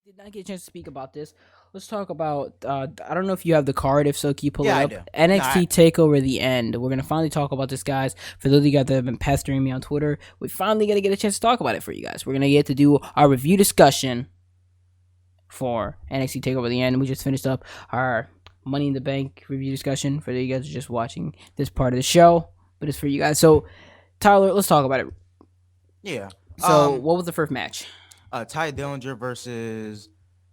Did not get a chance to speak about this. Let's talk about. I don't know if you have the card. If so, can you pull Yeah, it I up? do. No, NXT Takeover the End. We're gonna finally talk about this, guys. For those of you guys that have been pestering me on Twitter, we finally gonna get a chance to talk about it for you guys. We're gonna get to do our review discussion for NXT Takeover the End. We just finished up our Money in the Bank review discussion for you guys who are just watching this part of the show, but it's for you guys. So, Tyler, let's talk about it. yeah. So, what was the first match? Ty Dillinger versus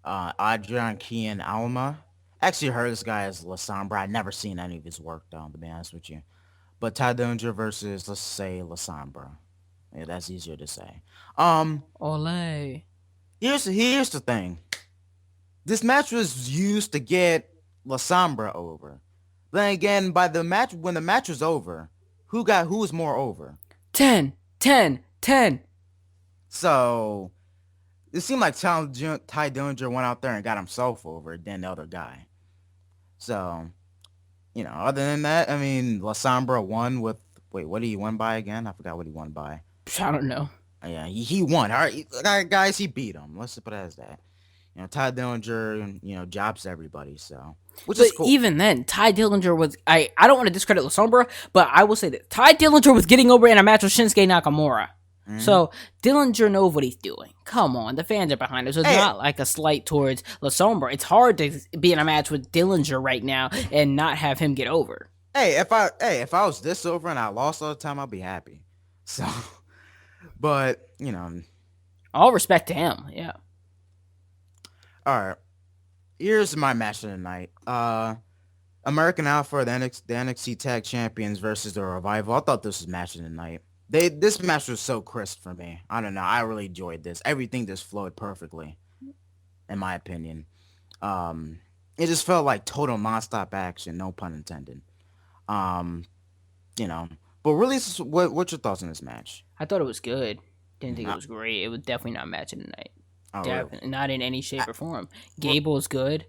Adrian Kian Alma. Actually heard this guy as La Sombra. I'd never seen any of his work though, to be honest with you. But Ty Dillinger versus, let's say, La Sombra. Yeah, that's easier to say. Um, Olay. here's the thing. This match was used to get La Sombra over. Then again, by the match when the match was over, who was more over? 10, 10, 10. So it seemed like Ty Dillinger went out there and got himself over than the other guy. So, other than that, I mean, La Sombra won with, wait, what did he win by again? I forgot what he won by. I don't know. Yeah, he won. All right, guys, he beat him. Let's put it as that. Ty Dillinger, jobs everybody, so, which But is cool. even then, Ty Dillinger was. I don't want to discredit La Sombra, but I will say that Ty Dillinger was getting over in a match with Shinsuke Nakamura. Mhm. So Dillinger knows what he's doing. Come on, the fans are behind us. So it's Hey, not like a slight towards La Sombra. It's hard to be in a match with Dillinger right now and not have him get over. if I was this over and I lost all the time, I'd be happy. So, but All respect to him. Yeah. all right. Here's my match of the night. American Alpha, the NXT Tag Champions versus the Revival. I thought this was match of the night. This match was so crisp for me. I don't know. I really enjoyed this. Everything just flowed perfectly, in my opinion. It just felt like total nonstop action, no pun intended. Um, you know. But really, what's your thoughts on this match? I thought it was good. Didn't think it Uh, was great. It was definitely not match of the night. oh, really? Definitely not in any shape I, or form. well, Gable is good.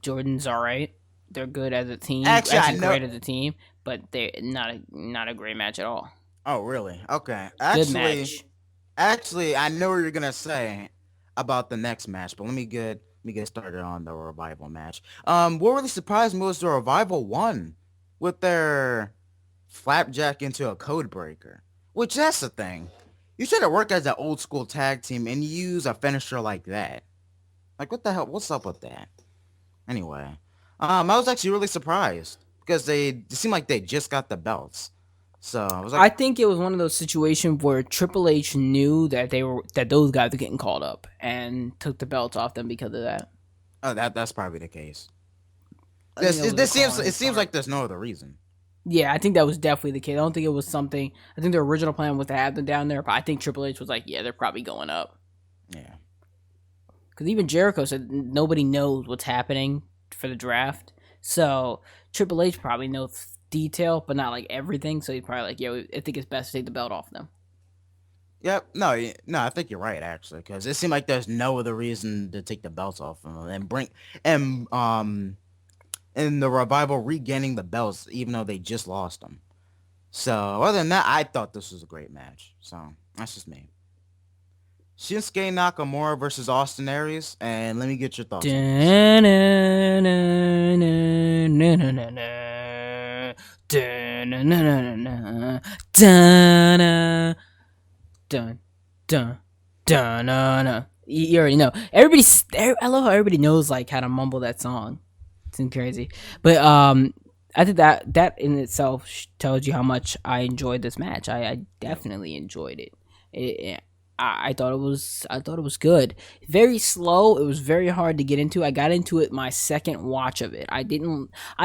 Jordan's all right. They're good as a team. actually, I Actually, know. great as a team, but they're not a great match at all. Oh, really? Okay. Good match. Actually, I know what you're gonna say about the next match, but let me get started on the Revival match. What really surprised me was the Revival won with their flapjack into a code breaker. Which that's the thing. You should have worked as an old school tag team and use a finisher like that. Like what the hell? What's up with that? Anyway, I was actually really surprised because it seemed like they just got the belts. So I was like, I think it was one of those situations where Triple H knew that those guys were getting called up and took the belts off them because of that. oh, that's probably the case. I think that was a This call seems on it his seems part. like there's no other reason. Yeah, I think that was definitely the case. I don't think it was something. I think the original plan was to have them down there, but I think Triple H was like, "Yeah, they're probably going up." Yeah. Because even Jericho said nobody knows what's happening for the draft. So Triple H probably knows detail, but not like everything. So he's probably like, "Yeah, I think it's best to take the belt off them." Yep. No. No. I think you're right actually, because it seemed like there's no other reason to take the belts off them and bring and the Revival regaining the belts even though they just lost them. So other than that, I thought this was a great match. So that's just me. Shinsuke Nakamura versus Austin Aries, and let me get your thoughts on this. Dun dun dun dun. You already know. I love how everybody knows like how to mumble that song. It's crazy, but I think that in itself tells you how much I enjoyed this match. I Yep. definitely enjoyed it. I thought it was good. Very slow. It was very hard to get into. I got into it my second watch of it. I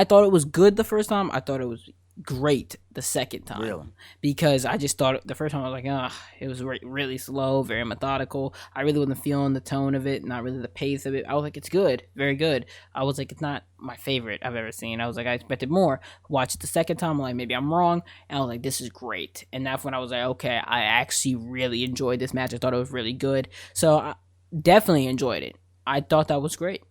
thought it was good the first time. I thought it was great the second time Really. because I just thought the first time I was like, it was really slow, very methodical. I really wasn't feeling the tone of it, not really the pace of it. I was like, it's good, very good. I was like, it's not my favorite I've ever seen. I was like, I expected more. Watch it the second time, I'm like, maybe I'm wrong. And I was like, this is great. And that's when I was like, okay, I actually really enjoyed this match. I thought it was really good. So I definitely enjoyed it. I thought that was great.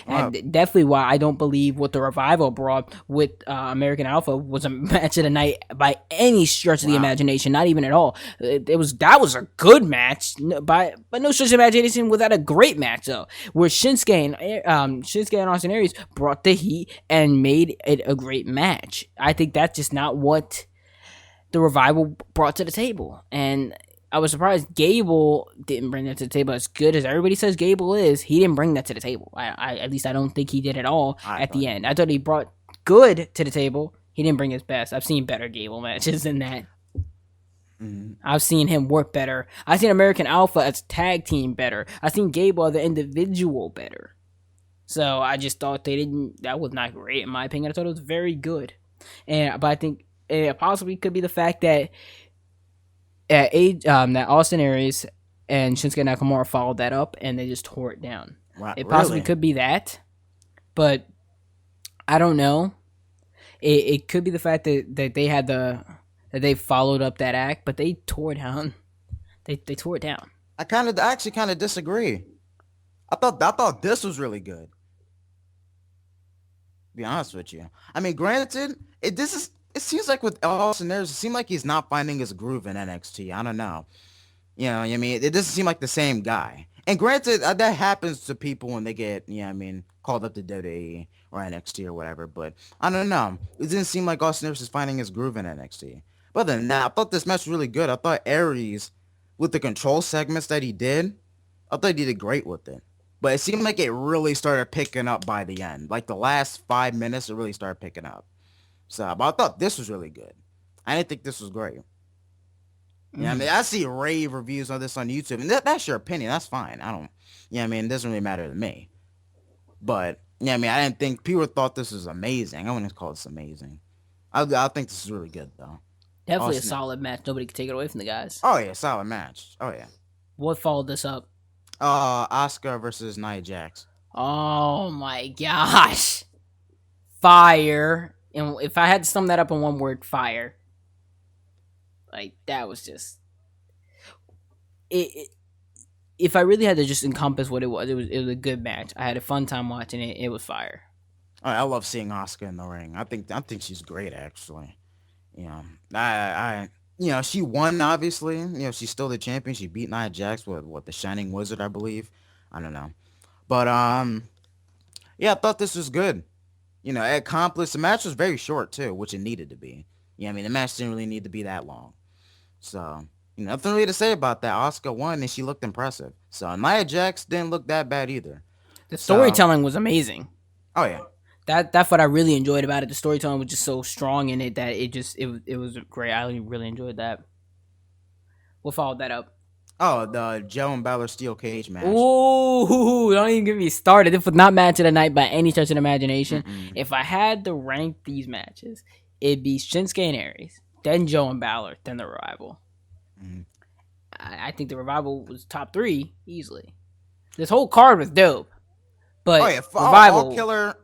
Well, And definitely why I don't believe what the Revival brought with American Alpha was a match of the night by any stretch of the wow. imagination. Not even at all. It was that was a good match by no stretch of imagination. Without a great match though, where Shinsuke and Austin Aries brought the heat and made it a great match. I think that's just not what the Revival brought to the table, and I was surprised Gable didn't bring that to the table. As good as everybody says Gable is, he didn't bring that to the table. I at least I don't think he did at all I at thought the he end. did. I thought he brought good to the table. He didn't bring his best. I've seen better Gable matches than that. Mhm. I've seen him work better. I've seen American Alpha as tag team better. I've seen Gable as an individual better. So I just thought they didn't. That was not great in my opinion. I thought it was very good, but I think it possibly could be the fact that that Austin Aries and Shinsuke Nakamura followed that up and they just tore it down. Wow, It possibly really? could be that, but I don't know. It could be the fact that they had that they followed up that act, but they tore it down. They tore it down. I actually kind of disagree. I thought this was really good. To be honest with you. I mean, granted, it seems like with Austin Aries, it seems like he's not finding his groove in NXT. I don't know. You know, what I mean, it doesn't seem like the same guy. And granted, that happens to people when they get, I mean, called up to WWE or NXT or whatever. But I don't know. It didn't seem like Austin Aries is finding his groove in NXT. But other than that, I thought this match was really good. I thought Aries, with the control segments that he did, I thought he did great with it. But it seemed like it really started picking up by the end. Like the last 5 minutes, it really started picking up. So, but I thought this was really good. I didn't think this was great. Yeah, I Mm, mean, I see rave reviews of this on YouTube, and that's your opinion. That's fine. I don't. Yeah, I mean, it doesn't really matter to me. But yeah, I mean, I didn't think people thought this was amazing. I wouldn't call this amazing. I think this is really good though. definitely a Austin. solid match. Nobody could take it away from the guys. Oh yeah, solid match. Oh yeah. What followed this up? Oscar versus Nia Jax. Oh my gosh, fire! And if I had to sum that up in one word, fire. Like that was just it if I really had to just encompass what it was a good match. I had a fun time watching it. It was fire. I love seeing Oscar in the ring. I think she's great actually. You know, she won obviously. She's still the champion. She beat Nia Jax with what the Shining Wizard, I believe. I don't know, but yeah, I thought this was good. It accomplished. The match was very short too, which it needed to be. Yeah, I mean the match didn't really need to be that long. So nothing really to say about that. Oscar won and she looked impressive. So Nia Jax didn't look that bad either. The So storytelling was amazing. oh yeah. That's what I really enjoyed about it. The storytelling was just so strong in it that it was great. I really enjoyed that. What followed that up? Oh, the Joe and Balor steel cage match. Ooh, don't even get me started. This was not match of the night by any stretch of the imagination. Mm-mm. If I had to rank these matches, it'd be Shinsuke and Aries, then Joe and Balor, then the Revival. Mm. I think the Revival was top three easily. This whole card was dope, Oh but yeah, Revival.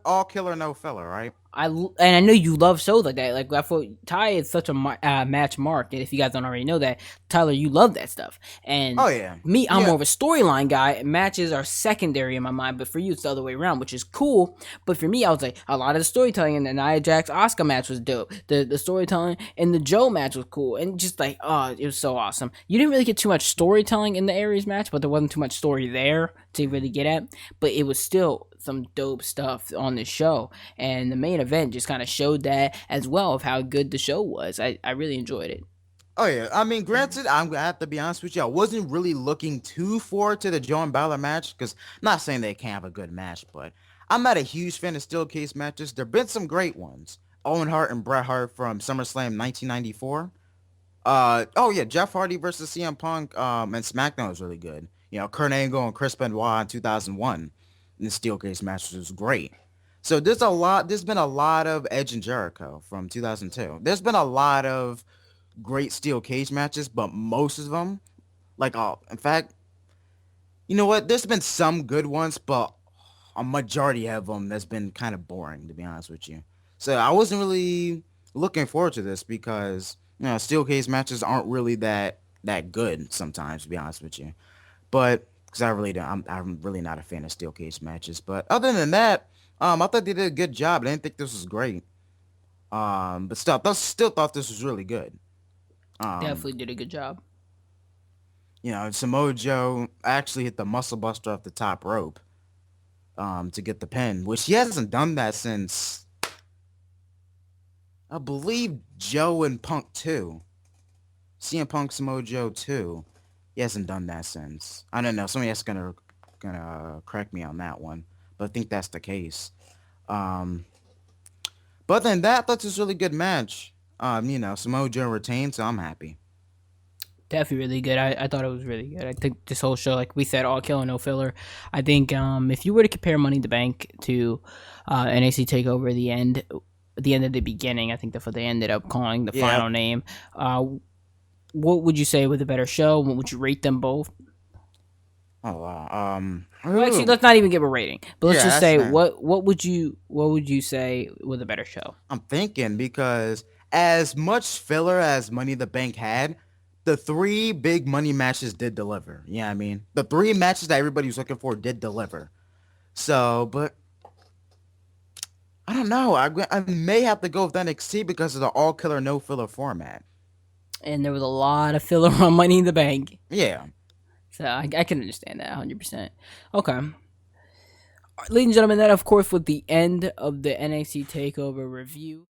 all killer, no filler, right? And I know you love shows like that. Like I thought Ty is such a match mark, and if you guys don't already know that, Tyler, you love that stuff. And Oh yeah, me, I'm yeah. more of a storyline guy. Matches are secondary in my mind, but for you, it's the other way around, which is cool. But for me, I was like, a lot of the storytelling in the Nia Jax Oscar match was dope. The storytelling in the Joe match was cool, and just like, oh, it was so awesome. You didn't really get too much storytelling in the Aries match, but there wasn't too much story there to really get at. But it was still some dope stuff on the show, and the main event just kind of showed that as well of how good the show was. I really enjoyed it. Oh yeah. I mean, granted, I'm gonna have to be honest with you. I wasn't really looking too forward to the Joe and Balor match because I'm not saying they can't have a good match, but I'm not a huge fan of steel case matches. There've been some great ones. Owen Hart and Bret Hart from SummerSlam 1994. Oh yeah, Jeff Hardy versus CM Punk and SmackDown was really good. Kurt Angle and Chris Benoit in 2001 in the steel case match was great. So there's been a lot of Edge and Jericho from 2002. There's been a lot of great steel cage matches, but most of them, like, in fact, you know what? There's been some good ones, but a majority of them that's been kind of boring, to be honest with you. So I wasn't really looking forward to this because steel cage matches aren't really that good sometimes, to be honest with you. But because I really don't. I'm really not a fan of steel cage matches. But other than that, I thought they did a good job. I didn't think this was great. But still thought this was really good. Um, Definitely did a good job. Samoa Joe actually hit the muscle buster off the top rope to get the pin, which he hasn't done that since I believe Joe and Punk 2. CM Punk Samoa Joe 2. He hasn't done that since. I don't know. Somebody else gonna correct me on that one, but I think that's the case. Um, but other than that, I thought this was a really good match. Samoa Joe retained, so I'm happy. Definitely really good. I thought it was really good. I think this whole show, like we said, all killer, no filler. I think if you were to compare Money in the Bank to NXT Takeover, the end of the beginning, I think that's what they ended up calling the Yeah. final name. What would you say was a better show? What would you rate them both? Oh wow. Well, actually, let's not even give a rating. But let's Yeah, just that's say not. what would you say was a better show? I'm thinking because as much filler as Money in the Bank had, the three big money matches did deliver. Yeah, I mean, the three matches that everybody was looking for did deliver. So, but I don't know. I may have to go with NXT because of the all killer no filler format. And there was a lot of filler on Money in the Bank, Yeah. so I can understand that 100%. Okay. Ladies and gentlemen, that of course was the end of the NXT Takeover review.